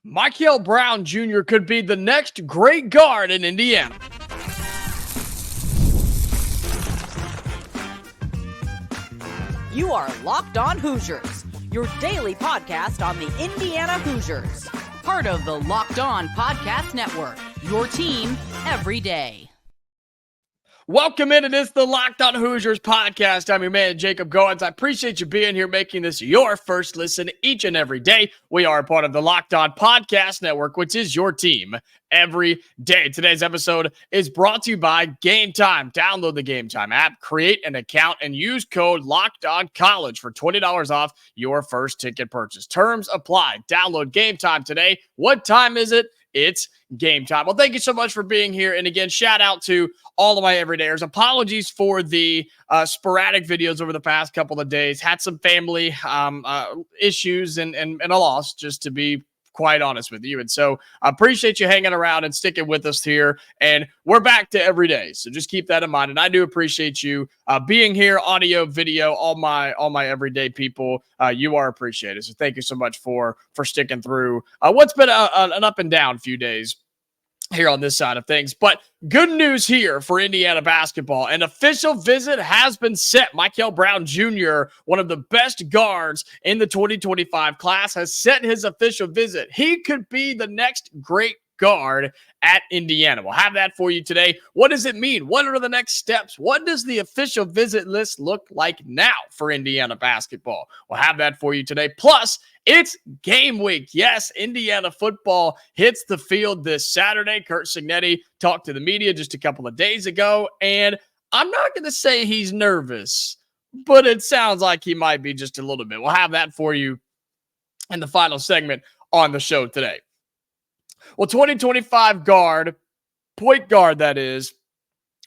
Mikel Brown Jr. could be the next great guard in Indiana. You are Locked On Hoosiers, your daily podcast on the Indiana Hoosiers. Part of the Locked On Podcast Network, your team every day. Welcome in. It is the Locked On Hoosiers podcast. I'm your man, Jacob Goins. I appreciate you being here, making this your first listen each and every day. We are a part of the Locked On Podcast Network, which is your team every day. Today's episode is brought to you by Game Time. Download the Game Time app, create an account, and use code LOCKEDONCollege for $20 off your first ticket purchase. Terms apply. Download Game Time today. What time is it? It's game time. Well, thank you so much for being here. And again, shout out to all of my everydayers. Apologies for the sporadic videos over the past couple of days. Had some family issues and a loss, just to be quite honest with you. And so I appreciate you hanging around and sticking with us here. And we're back to every day. So just keep that in mind. And I do appreciate you being here, audio, video, all my everyday people. You are appreciated. So thank you so much for sticking through what's been an up and down few days here on this side of things. But good news here for Indiana basketball. An official visit has been set. Mikel Brown Jr., one of the best guards in the 2025 class, has set his official visit. He could be the next great guard at Indiana. We'll have that for you today. What does it mean? What are the next steps? What does the official visit list look like now for Indiana basketball? We'll have that for you today. Plus, it's game week. Yes, Indiana football hits the field this Saturday. Curt Cignetti talked to the media just a couple of days ago, and I'm not going to say he's nervous, but it sounds like he might be just a little bit. We'll have that for you in the final segment on the show today. Well, 2025 point guard that is,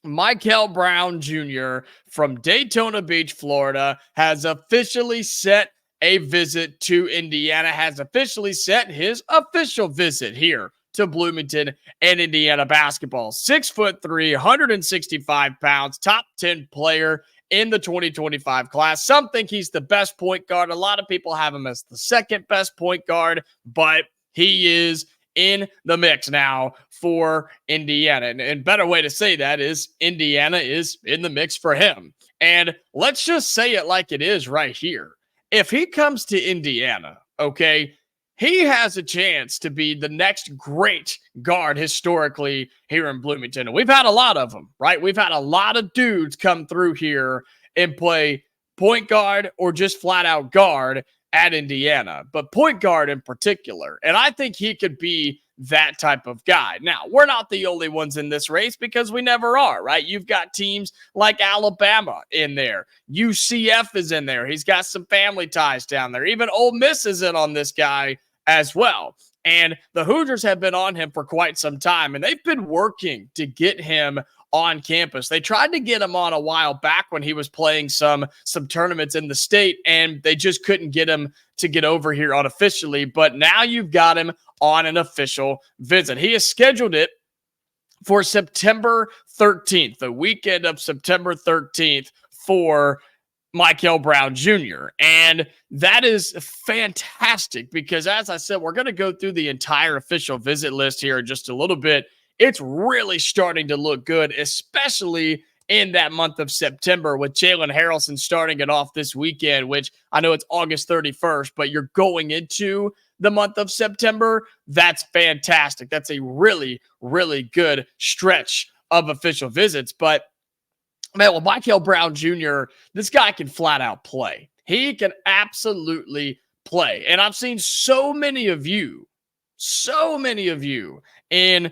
Mikel Brown Jr. from Daytona Beach, Florida, has officially set a visit to Indiana, has officially set his official visit here to Bloomington and Indiana basketball. 6'3", 165 pounds, top 10 player in the 2025 class. Some think he's the best point guard. A lot of people have him as the second best point guard, but he is in the mix now for Indiana. And better way to say that is Indiana is in the mix for him. And let's just say it like it is right here. If he comes to Indiana, okay, he has a chance to be the next great guard historically here in Bloomington. And we've had a lot of them, right? We've had a lot of dudes come through here and play point guard or just flat out guard at Indiana, but point guard in particular. And I think he could be that type of guy. Now, we're not the only ones in this race because we never are, right? You've got teams like Alabama in there. UCF is in there. He's got some family ties down there. Even Ole Miss is in on this guy as well. And the Hoosiers have been on him for quite some time, and they've been working to get him on campus. They tried to get him on a while back when he was playing some tournaments in the state, and they just couldn't get him to get over here unofficially. But now you've got him on an official visit. He has scheduled it for September 13th, the weekend of September 13th for Mikel Brown Jr. And that is fantastic because, as I said, we're going to go through the entire official visit list here in just a little bit. It's really starting to look good, especially in that month of September with Jalen Harrelson starting it off this weekend, which I know it's August 31st, but you're going into the month of September. That's fantastic. That's a really, really good stretch of official visits. But, man, well, Mikel Brown Jr., this guy can flat out play. He can absolutely play. And I've seen so many of you in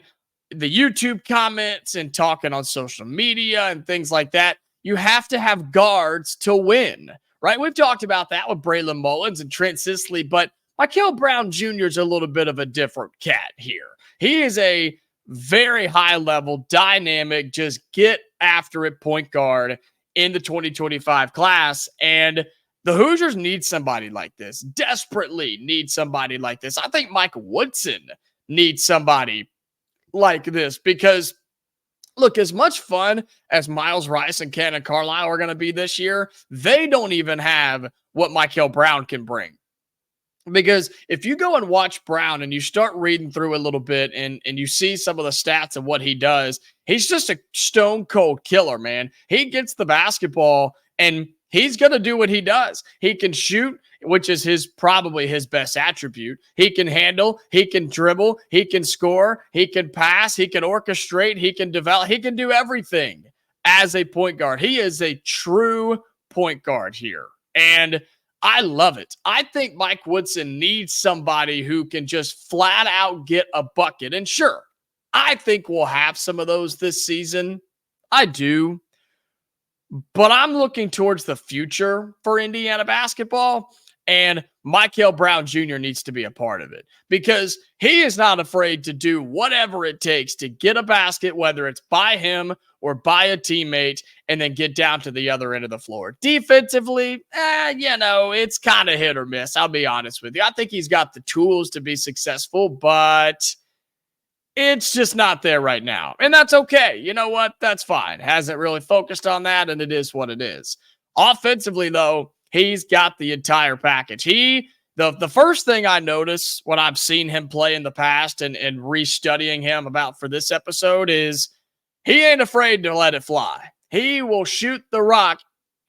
the YouTube comments and talking on social media and things like that. You have to have guards to win, right? We've talked about that with Braylon Mullins and Trent Sisley, but Mikel Brown Jr. is a little bit of a different cat here. He is a very high level, dynamic, just get after it point guard in the 2025 class. And the Hoosiers need somebody like this, desperately need somebody like this. I think Mike Woodson needs somebody like this because, look, as much fun as Miles Rice and Cannon Carlisle are going to be this year, they don't even have what Mikel Brown can bring. Because if you go and watch Brown and you start reading through a little bit and you see some of the stats of what he does, he's just a stone cold killer, man. He gets the basketball and he's going to do what he does. He can shoot, which is probably his best attribute. He can handle, he can dribble, he can score, he can pass, he can orchestrate, he can develop, he can do everything as a point guard. He is a true point guard here. And I love it. I think Mike Woodson needs somebody who can just flat out get a bucket. And sure, I think we'll have some of those this season. I do. But I'm looking towards the future for Indiana basketball. And Mikel Brown Jr. needs to be a part of it because he is not afraid to do whatever it takes to get a basket, whether it's by him or by a teammate, and then get down to the other end of the floor. Defensively, it's kind of hit or miss. I'll be honest with you. I think he's got the tools to be successful, but it's just not there right now. And that's okay. You know what? That's fine. Hasn't really focused on that, and it is what it is. Offensively, though, he's got the entire package. The first thing I notice when I've seen him play in the past and restudying him about for this episode is he ain't afraid to let it fly. He will shoot the rock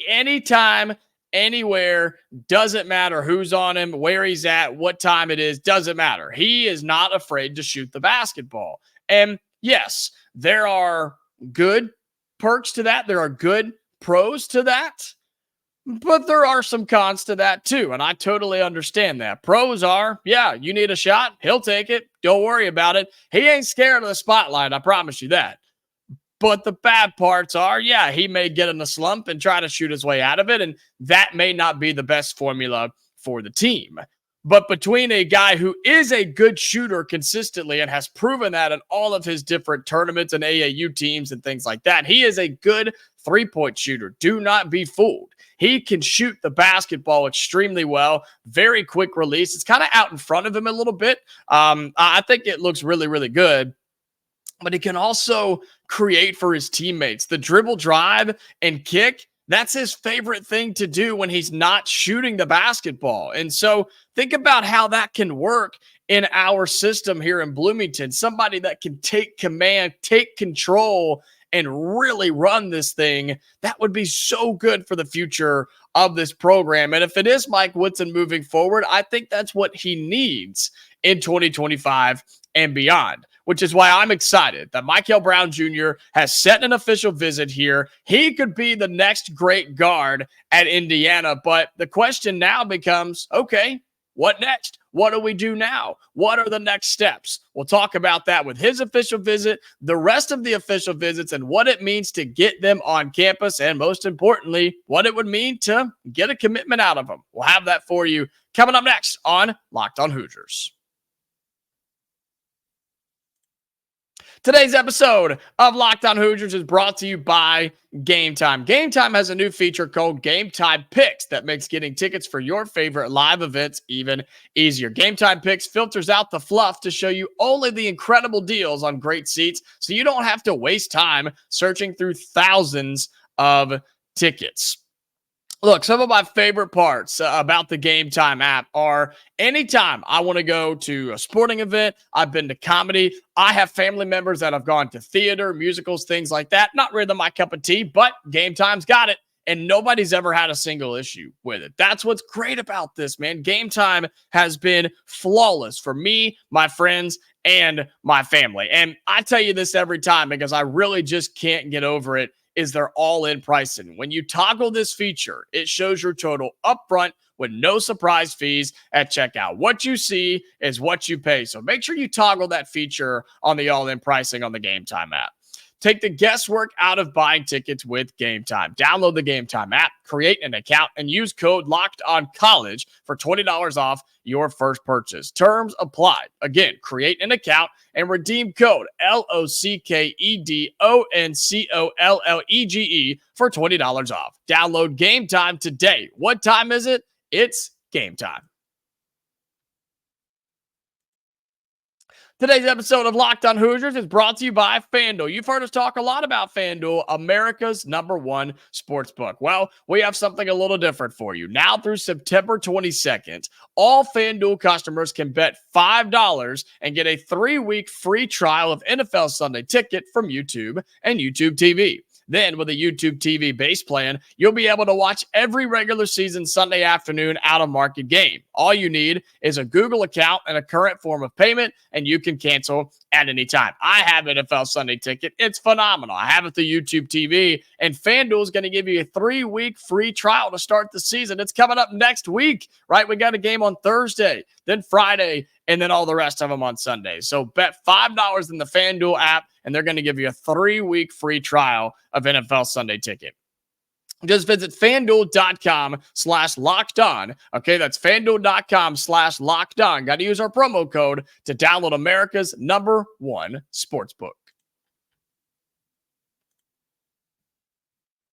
anytime, anywhere. Doesn't matter who's on him, where he's at, what time it is. Doesn't matter. He is not afraid to shoot the basketball. And yes, there are good perks to that. There are good pros to that. But there are some cons to that too, and I totally understand that. Pros are, you need a shot, he'll take it. Don't worry about it. He ain't scared of the spotlight, I promise you that. But the bad parts are, he may get in a slump and try to shoot his way out of it, and that may not be the best formula for the team. But between a guy who is a good shooter consistently and has proven that in all of his different tournaments and AAU teams and things like that, he is a good three-point shooter. Do not be fooled. He can shoot the basketball extremely well. Very quick release. It's kind of out in front of him a little bit. I think it looks really, really good. But he can also create for his teammates. The dribble drive and kick, that's his favorite thing to do when he's not shooting the basketball. And so think about how that can work in our system here in Bloomington. Somebody that can take command, take control, and really run this thing. That would be so good for the future of this program. And if it is Mike Woodson moving forward, I think that's what he needs in 2025 and beyond, which is why I'm excited that Mikel Brown Jr. has set an official visit here. He could be the next great guard at Indiana, but the question now becomes, okay, what next? What do we do now? What are the next steps? We'll talk about that with his official visit, the rest of the official visits, and what it means to get them on campus, and most importantly, what it would mean to get a commitment out of them. We'll have that for you coming up next on Locked on Hoosiers. Today's episode of Locked on Hoosiers is brought to you by Game Time. Game Time has a new feature called Game Time Picks that makes getting tickets for your favorite live events even easier. Game Time Picks filters out the fluff to show you only the incredible deals on great seats, so you don't have to waste time searching through thousands of tickets. Look, some of my favorite parts about the Game Time app are anytime I want to go to a sporting event, I've been to comedy, I have family members that have gone to theater, musicals, things like that. Not really my cup of tea, but Game Time's got it, and nobody's ever had a single issue with it. That's what's great about this, man. Game Time has been flawless for me, my friends, and my family. And I tell you this every time because I really just can't get over it. Is their all-in pricing. When you toggle this feature, it shows your total upfront with no surprise fees at checkout. What you see is what you pay. So make sure you toggle that feature on the all-in pricing on the Game Time app. Take the guesswork out of buying tickets with Game Time. Download the Game Time app, create an account, and use code LOCKEDONCollege for $20 off your first purchase. Terms apply. Again, create an account and redeem code LOCKEDONCOLLEGE for $20 off. Download Game Time today. What time is it? It's game time. Today's episode of Locked on Hoosiers is brought to you by FanDuel. You've heard us talk a lot about FanDuel, America's #1 sportsbook. Well, we have something a little different for you. Now through September 22nd, all FanDuel customers can bet $5 and get a 3-week free trial of NFL Sunday Ticket from YouTube and YouTube TV. Then, with a YouTube TV base plan, you'll be able to watch every regular season Sunday afternoon out-of-market game. All you need is a Google account and a current form of payment, and you can cancel at any time. I have NFL Sunday Ticket. It's phenomenal. I have it through YouTube TV, and FanDuel is going to give you a 3-week free trial to start the season. It's coming up next week, right? We got a game on Thursday, then Friday, and then all the rest of them on Sunday. So bet $5 in the FanDuel app, and they're going to give you a 3-week free trial of NFL Sunday Ticket. Just visit FanDuel.com/lockedon. Okay, that's FanDuel.com/lockedon. Got to use our promo code to download America's #1 sportsbook.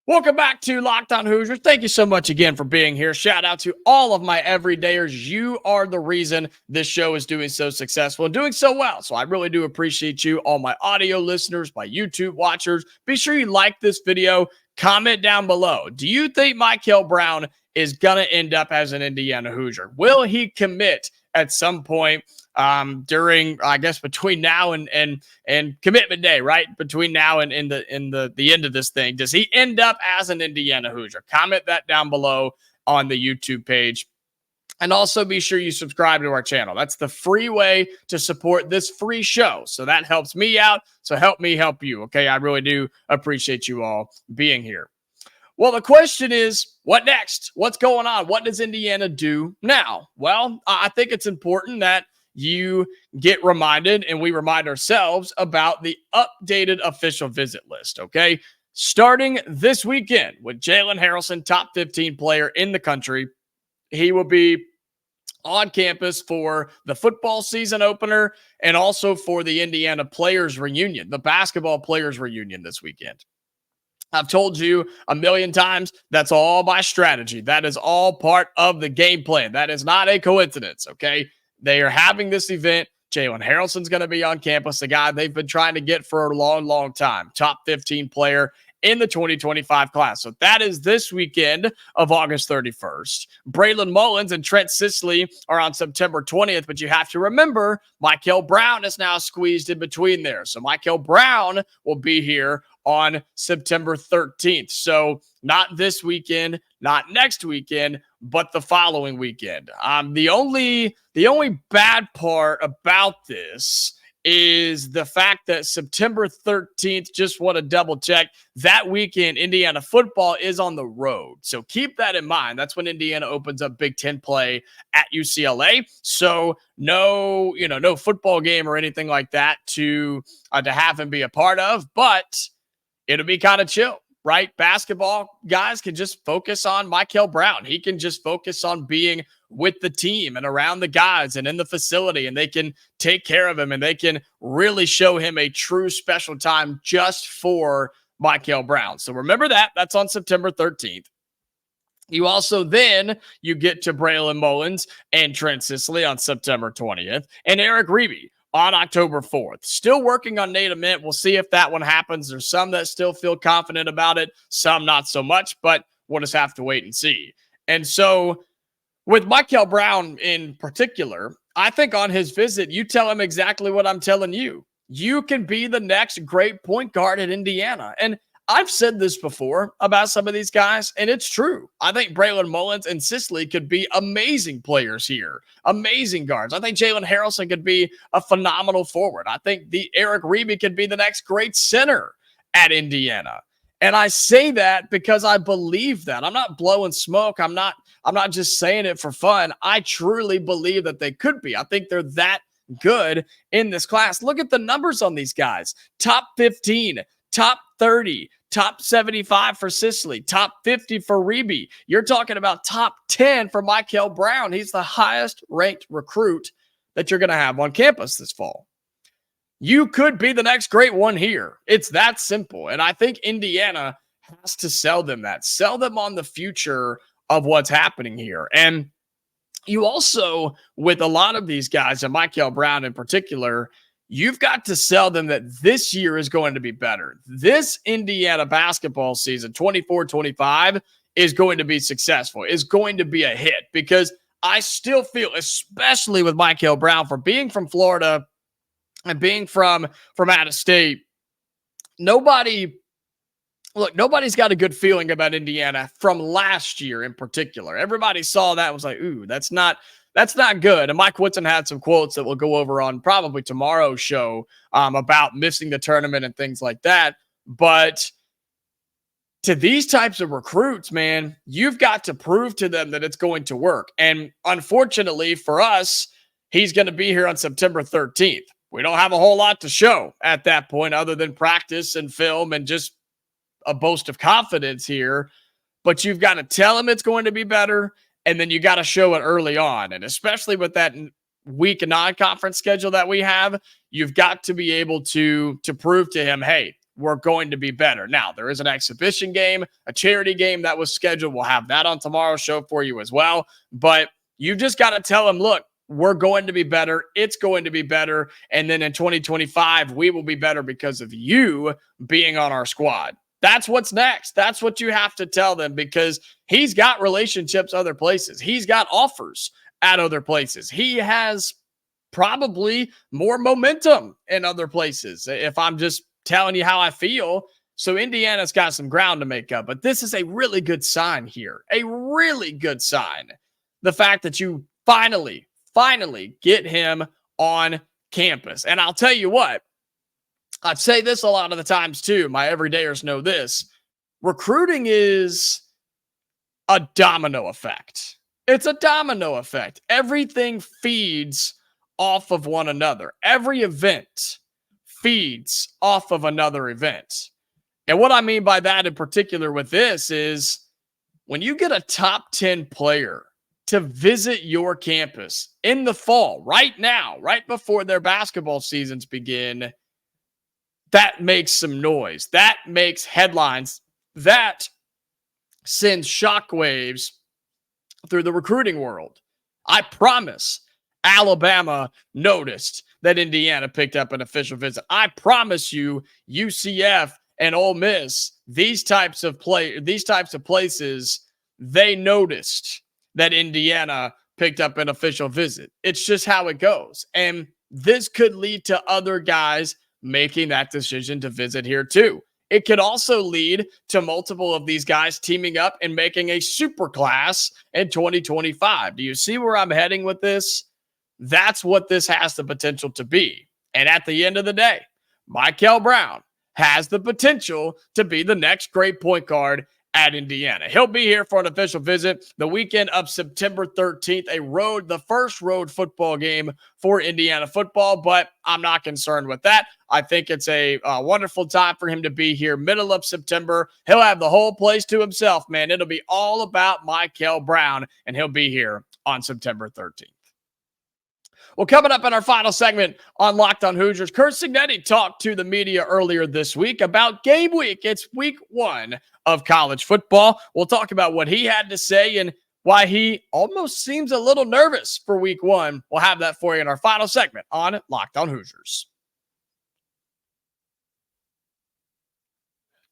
Welcome back to Locked on Hoosiers. Thank you so much again for being here. Shout out to all of my everydayers. You are the reason this show is doing so successful and doing so well. So I really do appreciate you, all my audio listeners, my YouTube watchers. Be sure you like this video. Comment down below. Do you think Mikel Brown is going to end up as an Indiana Hoosier? Will he commit at some point during, I guess, between now and commitment day, right? Between now and the end of this thing. Does he end up as an Indiana Hoosier? Comment that down below on the YouTube page. And also be sure you subscribe to our channel. That's the free way to support this free show. So that helps me out. So help me help you. Okay. I really do appreciate you all being here. Well, the question is, what next? What's going on? What does Indiana do now? Well, I think it's important that you get reminded and we remind ourselves about the updated official visit list, okay? Starting this weekend with Jalen Harrelson, top 15 player in the country. He will be on campus for the football season opener and also for the Indiana Players Reunion, the basketball Players Reunion this weekend. I've told you a million times, that's all by strategy. That is all part of the game plan. That is not a coincidence, okay? They are having this event. Jalen Harrelson's going to be on campus, the guy they've been trying to get for a long, long time. Top 15 player in the 2025 class. So that is this weekend of August 31st. Braylon Mullins and Trent Sisley are on September 20th, but you have to remember Mikel Brown is now squeezed in between there. So Mikel Brown will be here on September 13th. So not this weekend, not next weekend, but the following weekend. The only bad part about this is the fact that September 13th, just want to double check, that weekend Indiana football is on the road. So keep that in mind. That's when Indiana opens up Big Ten play at UCLA. So no football game or anything like that to have him be a part of, but it'll be kind of chill, right? Basketball guys can just focus on Mikel Brown. He can just focus on being with the team and around the guys and in the facility, and they can take care of him and they can really show him a true special time just for Mikel Brown. So remember that. That's on September 13th. You also you get to Braylon Mullins and Trent Sisley on September 20th and Eric Reeby on October 4th. Still working on Nate Ament. We'll see if that one happens. There's some that still feel confident about it, some not so much, but we'll just have to wait and see. And so with Mikel Brown in particular, I think on his visit, you tell him exactly what I'm telling you. You can be the next great point guard at Indiana. And I've said this before about some of these guys, and it's true. I think Braylon Mullins and Sisley could be amazing players here, amazing guards. I think Jalen Harrelson could be a phenomenal forward. I think the Eric Reeby could be the next great center at Indiana. And I say that because I believe that. I'm not blowing smoke. I'm not just saying it for fun. I truly believe that they could be. I think they're that good in this class. Look at the numbers on these guys. Top 15, top 30, top 75 for Sisley, top 50 for Reeby. You're talking about top 10 for Mikel Brown. He's the highest ranked recruit that you're going to have on campus this fall. You could be the next great one here. It's that simple. And I think Indiana has to sell them that. Sell them on the future of what's happening here. And you also, with a lot of these guys, and Mikel Brown in particular, you've got to sell them that this year is going to be better. This Indiana basketball season, 24-25, is going to be successful, is going to be a hit, because I still feel, especially with Mikel Brown, for being from Florida and being from out of state, nobody's got a good feeling about Indiana from last year in particular. Everybody saw that and was like, ooh, that's not good. And Mike Woodson had some quotes that we'll go over on probably tomorrow's show about missing the tournament and things like that. But to these types of recruits, man, you've got to prove to them that it's going to work. And unfortunately for us, he's going to be here on September 13th. We don't have a whole lot to show at that point other than practice and film and just a boast of confidence here. But you've got to tell him it's going to be better, and then you got to show it early on. And especially with that week non-conference schedule that we have, you've got to be able to prove to him, hey, we're going to be better. Now, there is an exhibition game, a charity game that was scheduled. We'll have that on tomorrow's show for you as well. But you just got to tell him, look, we're going to be better. It's going to be better. And then in 2025, we will be better because of you being on our squad. That's what's next. That's what you have to tell them, because he's got relationships other places. He's got offers at other places. He has probably more momentum in other places, if I'm just telling you how I feel. So Indiana's got some ground to make up. But this is a really good sign here. A really good sign. The fact that you finally get him on campus. And I'll tell you what, I say this a lot of the times too. My everydayers know this. Recruiting is a domino effect. It's a domino effect. Everything feeds off of one another. Every event feeds off of another event. And what I mean by that in particular with this is when you get a top 10 player to visit your campus in the fall, right now, right before their basketball seasons begin, that makes some noise. That makes headlines. That sends shockwaves through the recruiting world. I promise Alabama noticed that Indiana picked up an official visit. I promise you, UCF and Ole Miss, these types of places, they noticed that Indiana picked up an official visit. It's just how it goes. And this could lead to other guys making that decision to visit here too. It could also lead to multiple of these guys teaming up and making a super class in 2025. Do you see where I'm heading with this? That's what this has the potential to be. And at the end of the day, Mikel Brown has the potential to be the next great point guard at Indiana. He'll be here for an official visit the weekend of September 13th, the first road football game for Indiana football, but I'm not concerned with that. I think it's a wonderful time for him to be here middle of September. He'll have the whole place to himself, man. It'll be all about Mikel Brown, and he'll be here on September 13th. Well, coming up in our final segment on Locked on Hoosiers, Curt Cignetti talked to the media earlier this week about game week. It's week 1 of college football. We'll talk about what he had to say and why he almost seems a little nervous for week 1. We'll have that for you in our final segment on Locked on Hoosiers.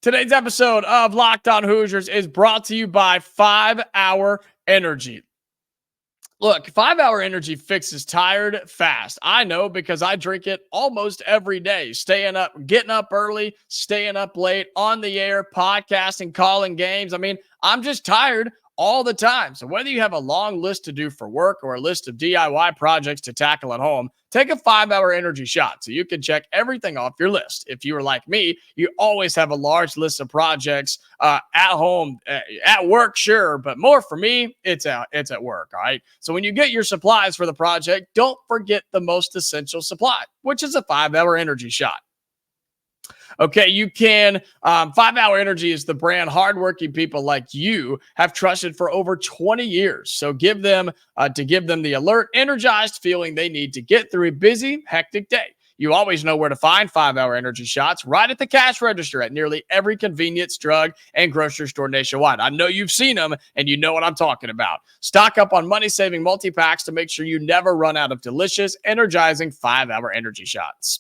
Today's episode of Locked on Hoosiers is brought to you by 5 Hour Energy. Look, 5 Hour Energy fixes tired fast. I know because I drink it almost every day. Staying up, getting up early, staying up late, on the air, podcasting, calling games. I mean, I'm just tired all the time. So whether you have a long list to do for work or a list of DIY projects to tackle at home, take a 5 Hour Energy shot so you can check everything off your list. If you are like me, you always have a large list of projects at home, at work, sure, but more for me, it's at work, all right? So when you get your supplies for the project, don't forget the most essential supply, which is a 5 Hour Energy shot. Okay, you can. 5 Hour Energy is the brand hardworking people like you have trusted for over 20 years. So give them the alert, energized feeling they need to get through a busy, hectic day. you always know where to find 5-Hour Energy shots right at the cash register at nearly every convenience, drug, and grocery store nationwide. I know you've seen them, and you know what I'm talking about. Stock up on money-saving multi-packs to make sure you never run out of delicious, energizing 5-Hour Energy shots.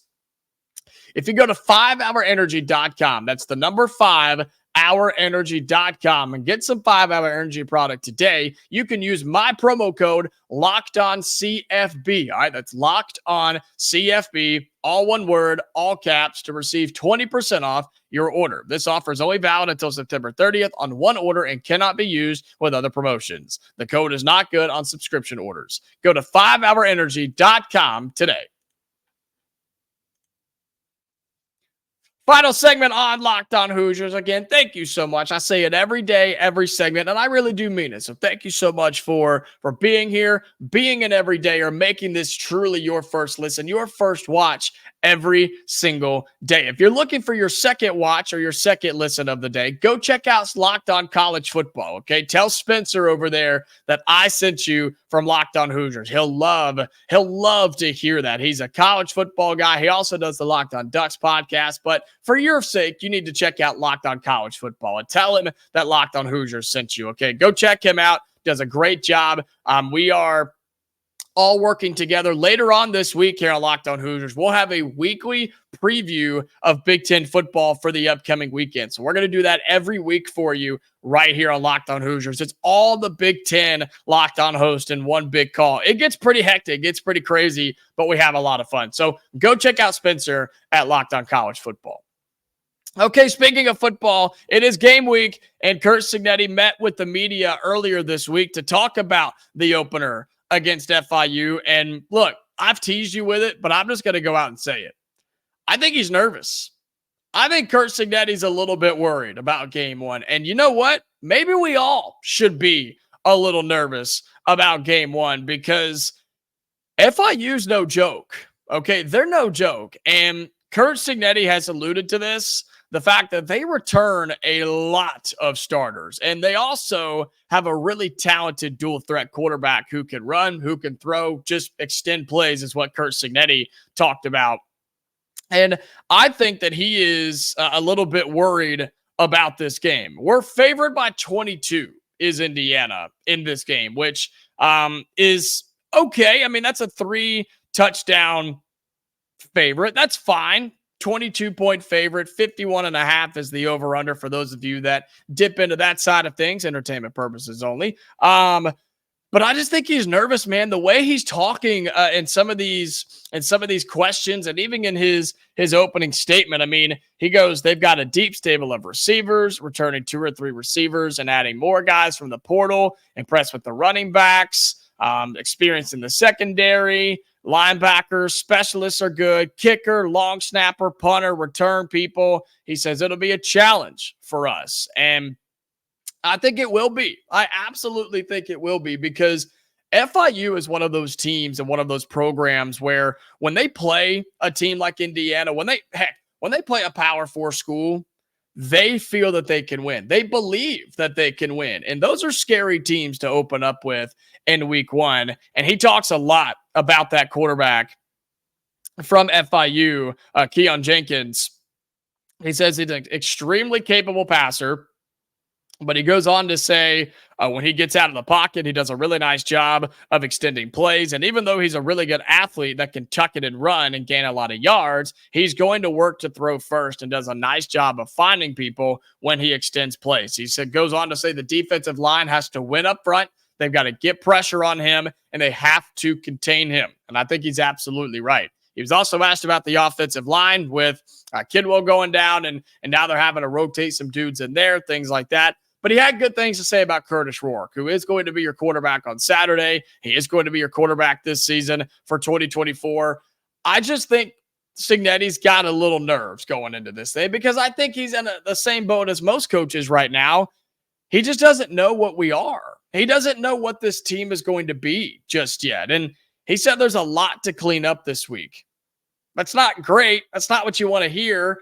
If you go to 5hourenergy.com, that's the number 5hourenergy.com, and get some 5-Hour Energy product today, you can use my promo code LOCKEDONCFB. All right, that's LOCKEDONCFB, all one word, all caps, to receive 20% off your order. This offer is only valid until September 30th on one order and cannot be used with other promotions. The code is not good on subscription orders. Go to 5hourenergy.com today. Final segment on Locked On Hoosiers. Again, thank you so much. I say it every day, every segment, and I really do mean it. So thank you so much for being here, being an everydayer, making this truly your first listen, your first watch every single day. If you're looking for your second watch or your second listen of the day, go check out Locked On College Football, okay? Tell Spencer over there that I sent you from Locked On Hoosiers. He'll love to hear that. He's a college football guy. He also does the Locked On Ducks podcast, but for your sake, you need to check out Locked On College Football and tell him that Locked On Hoosiers sent you, okay? Go check him out. Does a great job. We are all working together. Later on this week here on Locked On Hoosiers, we'll have a weekly preview of Big Ten football for the upcoming weekend. So we're going to do that every week for you right here on Locked On Hoosiers. It's all the Big Ten Locked On host in one big call. It gets pretty hectic. It gets pretty crazy, but we have a lot of fun. So go check out Spencer at Locked On College Football. Okay, speaking of football, it is game week, and Curt Cignetti met with the media earlier this week to talk about the opener against FIU. And look, I've teased you with it, but I'm just going to go out and say it. I think he's nervous. I think Curt Cignetti's a little bit worried about game one. And you know what? Maybe we all should be a little nervous about game one, because FIU's no joke. Okay, they're no joke. And Curt Cignetti has alluded to this, the fact that they return a lot of starters. And they also have a really talented dual threat quarterback who can run, who can throw, just extend plays is what Curt Cignetti talked about. And I think that he is a little bit worried about this game. We're favored by 22 is Indiana in this game, which is okay. I mean, that's a 3-touchdown favorite. That's fine. 22-point favorite, 51.5 is the over-under for those of you that dip into that side of things, entertainment purposes only. But I just think he's nervous, man. The way he's talking in some of these questions, and even in his opening statement, I mean, he goes, they've got a deep stable of receivers, returning 2 or 3 receivers and adding more guys from the portal, impressed with the running backs, experience in the secondary. Linebackers, specialists are good. Kicker, long snapper, punter, return people. He says it'll be a challenge for us. And I think it will be. I absolutely think it will be, because FIU is one of those teams and one of those programs where when they play a team like Indiana, when they play a Power 4 school, they feel that they can win. They believe that they can win. And those are scary teams to open up with in week one. And he talks a lot about that quarterback from FIU, Keon Jenkins. He says he's an extremely capable passer, but he goes on to say when he gets out of the pocket, he does a really nice job of extending plays. And even though he's a really good athlete that can tuck it and run and gain a lot of yards, he's going to work to throw first and does a nice job of finding people when he extends plays. He goes on to say the defensive line has to win up front. They've got to get pressure on him, and they have to contain him. And I think he's absolutely right. He was also asked about the offensive line with Kidwell going down, and now they're having to rotate some dudes in there, things like that. But he had good things to say about Curtis Rourke, who is going to be your quarterback on Saturday. He is going to be your quarterback this season for 2024. I just think Cignetti's got a little nerves going into this thing, because I think he's in the same boat as most coaches right now. He just doesn't know what we are. He doesn't know what this team is going to be just yet. And he said there's a lot to clean up this week. That's not great. That's not what you want to hear,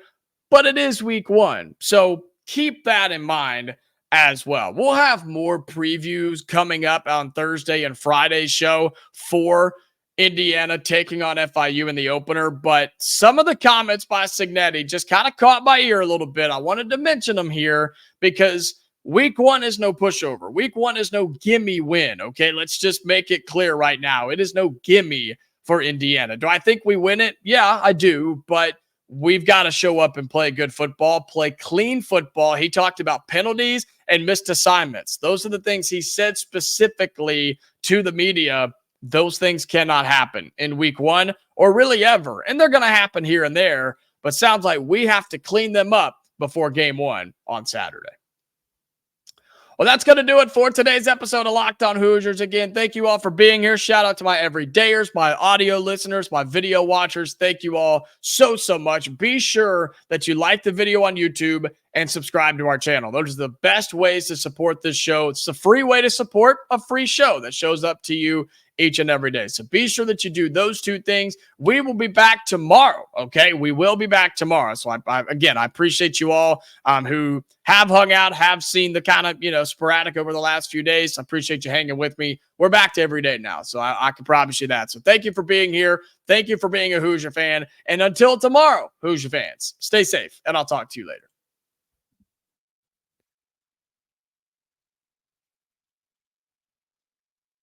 but it is week one. So keep that in mind as well. We'll have more previews coming up on Thursday and Friday's show for Indiana taking on FIU in the opener, but some of the comments by Cignetti just kind of caught my ear a little bit. I wanted to mention them here because week one is no pushover. Week one is no gimme win, okay? Let's just make it clear right now. It is no gimme for Indiana. Do I think we win it? Yeah, I do, but we've got to show up and play good football, play clean football. He talked about penalties and missed assignments. Those are the things he said specifically to the media. Those things cannot happen in week one or really ever. And they're going to happen here and there, but sounds like we have to clean them up before game one on Saturday. Well, that's going to do it for today's episode of Locked On Hoosiers. Again, thank you all for being here. Shout out to my everydayers, my audio listeners, my video watchers. Thank you all so much. Be sure that you like the video on YouTube and subscribe to our channel. Those are the best ways to support this show. It's a free way to support a free show that shows up to you each and every day. So be sure that you do those two things. We will be back tomorrow, okay? We will be back tomorrow. So I appreciate you all who have hung out, have seen the kind of, sporadic over the last few days. I appreciate you hanging with me. We're back to every day now, so I can promise you that. So thank you for being here. Thank you for being a Hoosier fan. And until tomorrow, Hoosier fans, stay safe, and I'll talk to you later.